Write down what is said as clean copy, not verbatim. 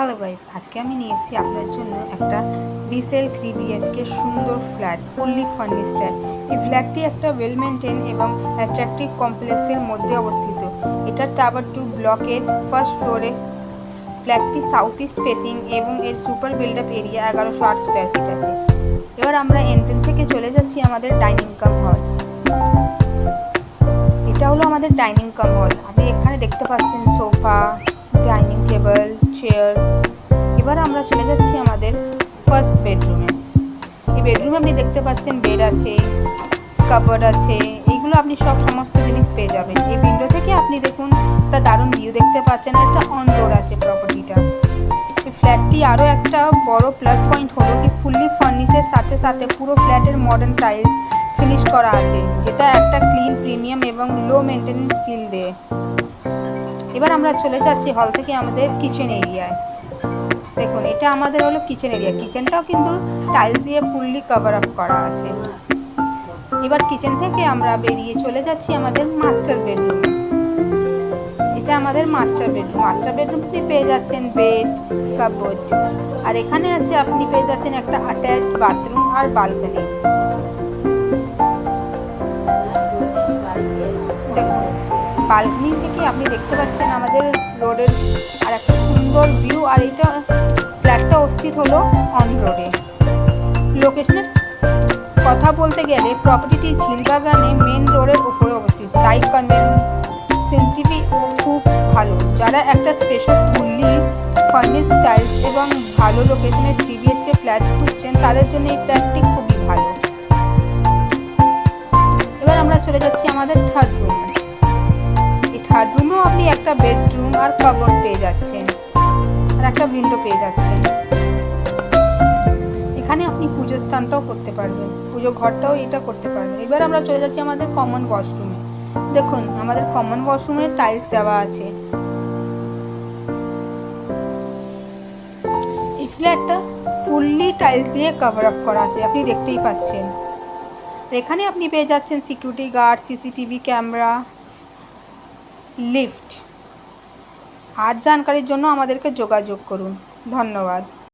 Hello guys, আজকে আমি নিয়ে এসেছি আপনার জন্য একটা রিসেল 3 বিএইচকে সুন্দর ফ্ল্যাট, ফুললি ফার্নিশড ফ্ল্যাট। এই ফ্ল্যাটটি একটা ওয়েল মেনটেন এবং অ্যাট্রাকটিভ কমপ্লেক্সের মধ্যে অবস্থিত। এটা টাওয়ার 2 ব্লকের ফার্স্ট ফ্লোরে। ফ্ল্যাটটি সাউথ ইস্ট ফেসিং এবং এর super build up area 1108 square feet আছে। এবার আমরা এন্ট্রেন্স থেকে চলে যাচ্ছি আমাদের ডাইনিং কাম হল। এটা হলো আমাদের ডাইনিং কাম হল। আপনি এখানে দেখতে পাচ্ছেন সোফা, ডাইনিং টেবিল, চেয়ার। এবার আমরা চলে যাচ্ছি আমাদের ফার্স্ট বেডরুমে। এই বেডরুমে আপনি দেখতে পাচ্ছেন বেড আছে, কাপবোর্ড আছে, এইগুলো আপনি সমস্ত জিনিস পেয়ে যাবেন। এই উইন্ডো থেকে আপনি দেখুন একটা দারুণ ভিউ দেখতে পাচ্ছেন। একটা অন রোড আছে প্রপার্টিটা। এই ফ্ল্যাটটি আরও একটা বড় প্লাস পয়েন্ট হলো কি ফুললি ফার্নিশের সাথে সাথে পুরো ফ্ল্যাটের মডার্ন টাইলস ফিনিশ করা আছে, যেটা একটা ক্লিন, প্রিমিয়াম এবং লো মেনটেন্যান্স ফিল দেয়। এবার আমরা চলে যাচ্ছি হল থেকে আমাদের কিচেন এরিয়ায়। দেখুন, এটা আমাদের হলো কিচেন এরিয়া। কিচেনটাও কিন্তু টাইলস দিয়ে ফুললি কভার আপ করা আছে। এবার কিচেন থেকে আমরা বেরিয়ে চলে যাচ্ছি আমাদের মাস্টার বেডরুমে। এটা আমাদের মাস্টার বেডরুম। মাস্টার বেডরুম আপনি পেয়ে যাচ্ছেন বেড, কাপবোর্ড, আর এখানে আছে আপনি পেয়ে যাচ্ছেন একটা অ্যাটাচড বাথরুম আর বালকনি। দেখুন, বালকনি থেকে আপনি দেখতে পাচ্ছেন আমাদের রোডের আর একটা সুন্দর ভিউ। আর এটা ফ্ল্যাটটা অবস্থিত হলো অন রোডে। লোকেশনের কথা বলতে গেলে প্রপার্টিটি ঝিলবাগানে মেন রোডের উপরে অবস্থিত, তাই কনভেনশনটিভি খুব ভালো। যারা একটা স্পেশাল ফুললি ফার্নিশড টাইলস এবং ভালো লোকেশনের 3 বিএইচকে ফ্ল্যাট খুঁজছেন, তাদের জন্য এই ফ্ল্যাটটি খুবই ভালো। এবার আমরা চলে যাচ্ছি আমাদের থার্ড রুমে। এই থার্ড রুমেও আপনি একটা বেডরুম আর কাপবোর্ড পেয়ে যাচ্ছেন, আর একটা উইন্ডো পেয়ে যাচ্ছেন। এখানে আপনি পুজো স্থানটাও করতে পারবেন, পুজো ঘরটাও এটা করতে পারবেন। এবার আমরা চলে যাচ্ছি আমাদের কমন ওয়াশরুমে। দেখুন, আমাদের কমন ওয়াশরুমে টাইলস দেওয়া আছে। এই ফ্ল্যাটটা ফুললি টাইলস দিয়ে কভার আপ করা আছে, আপনি দেখতেই পাচ্ছেন। এখানে আপনি পেয়ে যাচ্ছেন security guard, CCTV camera, lift. আর জানকারির জন্য আমাদেরকে যোগাযোগ করুন। ধন্যবাদ।